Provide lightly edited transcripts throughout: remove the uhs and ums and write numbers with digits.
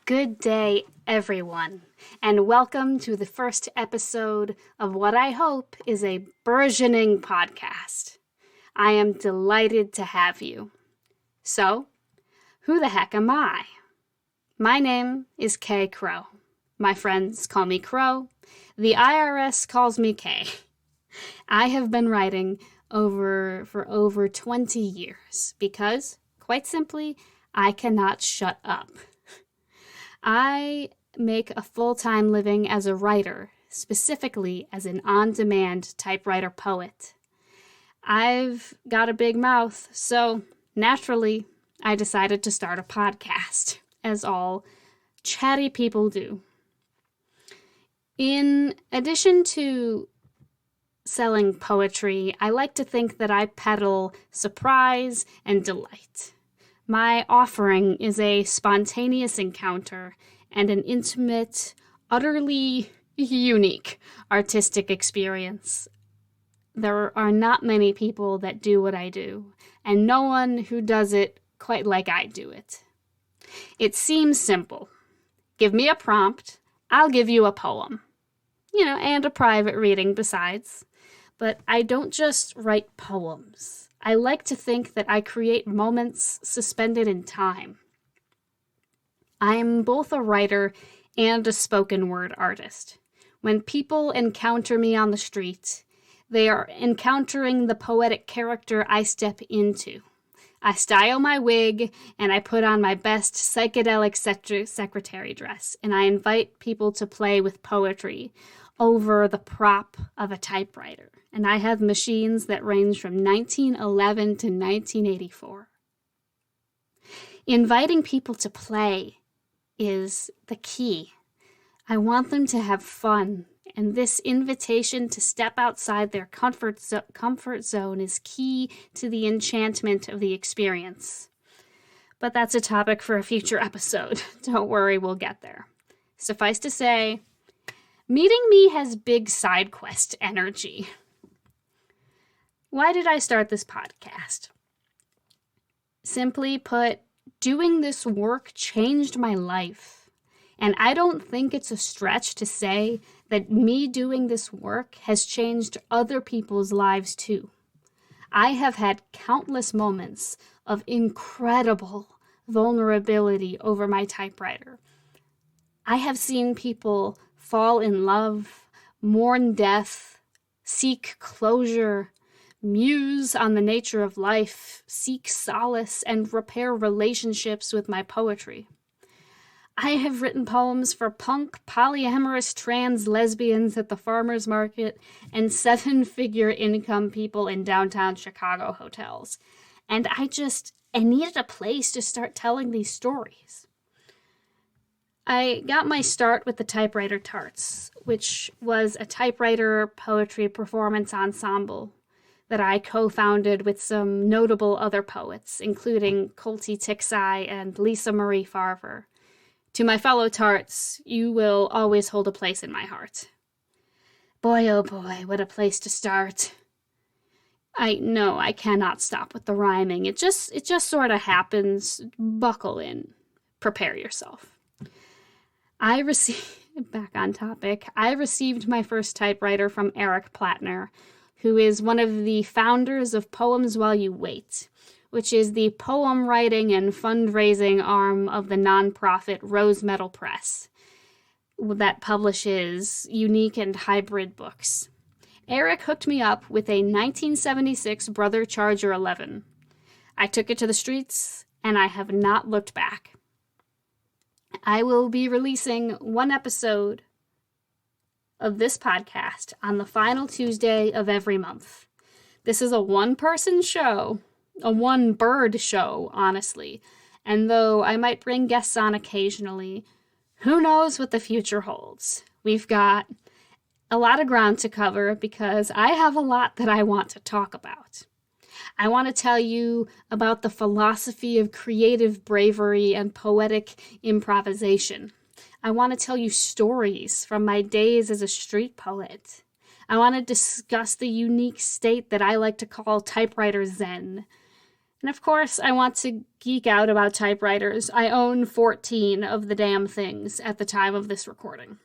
Good day, everyone, and welcome to the first episode of what I hope is a burgeoning podcast. I am delighted to have you. So, who the heck am I? My name is Kay Crow. My friends call me Crow. The IRS calls me Kay. I have been writing for over 20 years because, quite simply, I cannot shut up. I make a full-time living as a writer, specifically as an on-demand typewriter poet. I've got a big mouth, so naturally, I decided to start a podcast, as all chatty people do. In addition to selling poetry, I like to think that I peddle surprise and delight. My offering is a spontaneous encounter and an intimate, utterly unique artistic experience. There are not many people that do what I do, and no one who does it quite like I do it. It seems simple. Give me a prompt, I'll give you a poem. And a private reading besides. But I don't just write poems. I like to think that I create moments suspended in time. I'm both a writer and a spoken word artist. When people encounter me on the street, they are encountering the poetic character I step into. I style my wig, and I put on my best psychedelic secretary dress, and I invite people to play with poetry over the prop of a typewriter. And I have machines that range from 1911 to 1984. Inviting people to play is the key. I want them to have fun, and this invitation to step outside their comfort zone is key to the enchantment of the experience. But that's a topic for a future episode. Don't worry, we'll get there. Suffice to say, meeting me has big side quest energy. Why did I start this podcast? Simply put, doing this work changed my life. And I don't think it's a stretch to say that me doing this work has changed other people's lives too. I have had countless moments of incredible vulnerability over my typewriter. I have seen people fall in love, mourn death, seek closure, muse on the nature of life, seek solace, and repair relationships with my poetry. I have written poems for punk, polyamorous, trans lesbians at the farmer's market and seven-figure income people in downtown Chicago hotels. And I needed a place to start telling these stories. I got my start with the Typewriter Tarts, which was a typewriter poetry performance ensemble that I co-founded with some notable other poets, including Colty Tixai and Lisa Marie Farver. To my fellow Tarts, you will always hold a place in my heart. Boy, oh boy, what a place to start. I know I cannot stop with the rhyming. It just sort of happens. Buckle in. Prepare yourself. Back on topic, I received my first typewriter from Eric Plattner, who is one of the founders of Poems While You Wait, which is the poem writing and fundraising arm of the nonprofit Rose Metal Press that publishes unique and hybrid books. Eric hooked me up with a 1976 Brother Charger 11. I took it to the streets, and I have not looked back. I will be releasing one episode of this podcast on the final Tuesday of every month. This is a one-person show, a one-bird show, honestly. And though I might bring guests on occasionally, who knows what the future holds? We've got a lot of ground to cover because I have a lot that I want to talk about. I want to tell you about the philosophy of creative bravery and poetic improvisation. I want to tell you stories from my days as a street poet. I want to discuss the unique state that I like to call typewriter zen. And of course, I want to geek out about typewriters. I own 14 of the damn things at the time of this recording.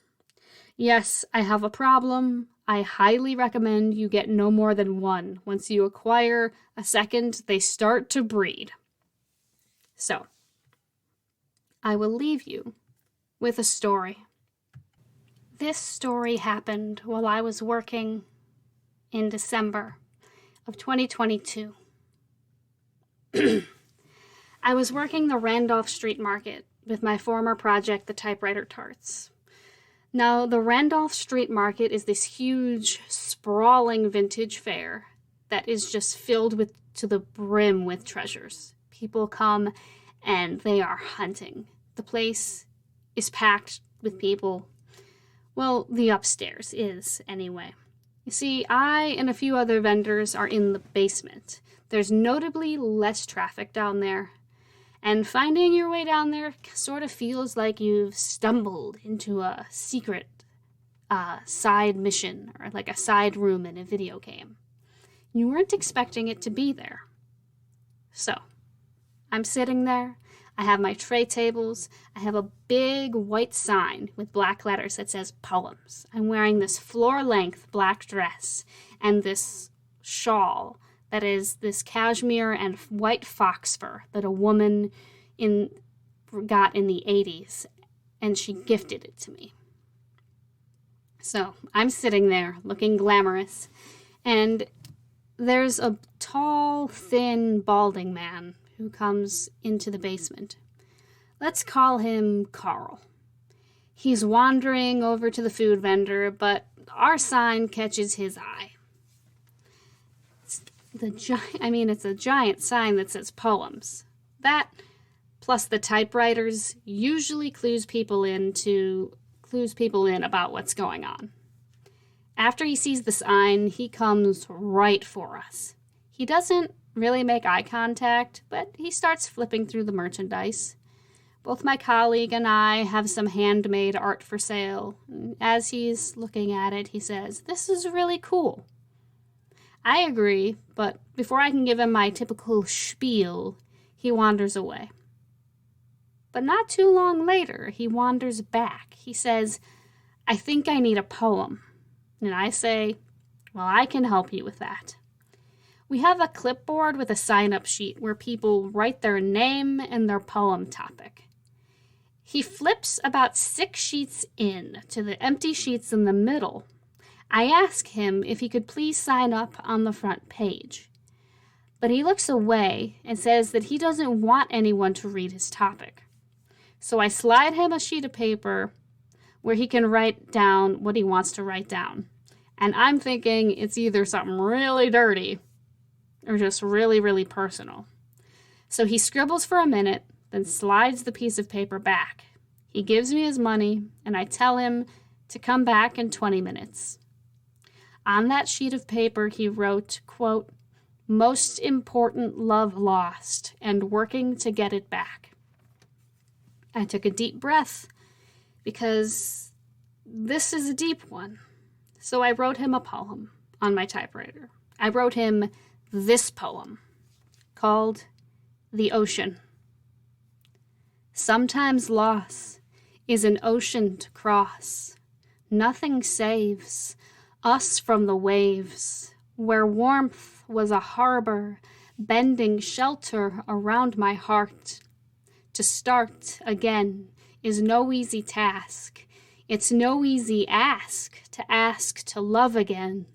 Yes, I have a problem. I highly recommend you get no more than one. Once you acquire a second, they start to breed. So, I will leave you with a story. This story happened while I was working in December of 2022. I was working the Randolph Street Market with my former project, the Typewriter Tarts. Now, the Randolph Street Market is this huge, sprawling vintage fair that is just filled to the brim with treasures. People come and they are hunting. The place is packed with people. Well, the upstairs is, anyway. You see, I and a few other vendors are in the basement. There's notably less traffic down there. And finding your way down there sort of feels like you've stumbled into a secret side mission or like a side room in a video game. You weren't expecting it to be there. So, I'm sitting there. I have my tray tables. I have a big white sign with black letters that says poems. I'm wearing this floor-length black dress and this shawl that is this cashmere and white fox fur that a woman got in the 80s, and she gifted it to me. So I'm sitting there looking glamorous, and there's a tall, thin, balding man who comes into the basement. Let's call him Carl. He's wandering over to the food vendor, but our sign catches his eye. It's a giant sign that says poems. That, plus the typewriters, usually clues people in about what's going on. After he sees the sign, he comes right for us. He doesn't really make eye contact, but he starts flipping through the merchandise. Both my colleague and I have some handmade art for sale. As he's looking at it, he says, "This is really cool." I agree, but before I can give him my typical spiel, he wanders away. But not too long later, he wanders back. He says, "I think I need a poem." And I say, "Well, I can help you with that." We have a clipboard with a sign-up sheet where people write their name and their poem topic. He flips about 6 sheets in to the empty sheets in the middle. I ask him if he could please sign up on the front page. But he looks away and says that he doesn't want anyone to read his topic. So I slide him a sheet of paper where he can write down what he wants to write down. And I'm thinking it's either something really dirty or just really, really personal. So he scribbles for a minute, then slides the piece of paper back. He gives me his money, and I tell him to come back in 20 minutes. On that sheet of paper, he wrote, quote, "Most important love lost and working to get it back." I took a deep breath because this is a deep one. So I wrote him a poem on my typewriter. I wrote him this poem called The Ocean. Sometimes loss is an ocean to cross. Nothing saves us from the waves, where warmth was a harbor, bending shelter around my heart. To start again is no easy task. It's no easy ask to love again,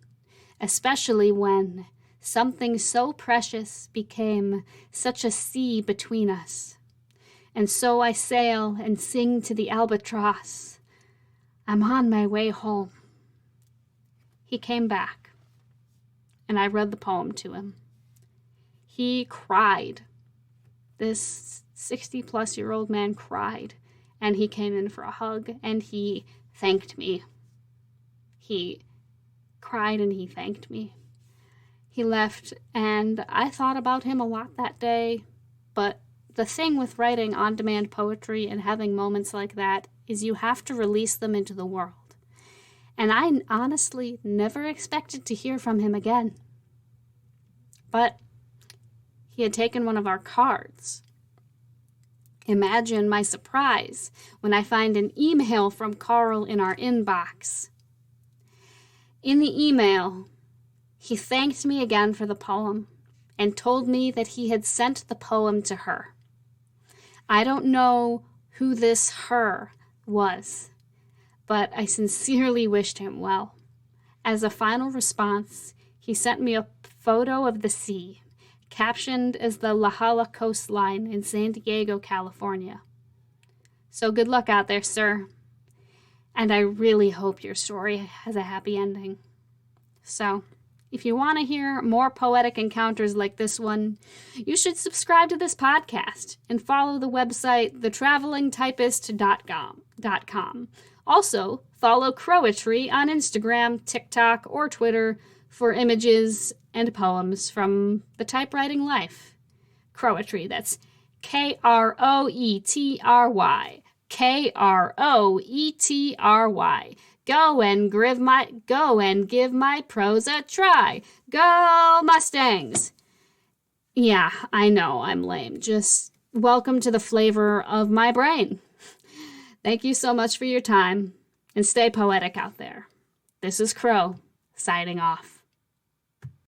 especially when something so precious became such a sea between us. And so I sail and sing to the albatross, "I'm on my way home." He came back, and I read the poem to him. He cried. This 60-plus-year-old man cried, and he came in for a hug, and he thanked me. He cried and he thanked me. He left, and I thought about him a lot that day, but the thing with writing on-demand poetry and having moments like that is you have to release them into the world. And I honestly never expected to hear from him again. But he had taken one of our cards. Imagine my surprise when I find an email from Carl in our inbox. In the email, he thanked me again for the poem and told me that he had sent the poem to her. I don't know who this her was, but I sincerely wished him well. As a final response, he sent me a photo of the sea, captioned as the La Jolla coastline in San Diego, California. So good luck out there, sir. And I really hope your story has a happy ending. So, if you want to hear more poetic encounters like this one, you should subscribe to this podcast and follow the website thetravelingtypist.com. Also, follow Crowetry on Instagram, TikTok, or Twitter for images and poems from the typewriting life. Crowetry, that's Kroetry. Kroetry. Go and give my prose a try. Go Mustangs! Yeah, I know I'm lame. Just welcome to the flavor of my brain. Thank you so much for your time, and stay poetic out there. This is Crow, signing off.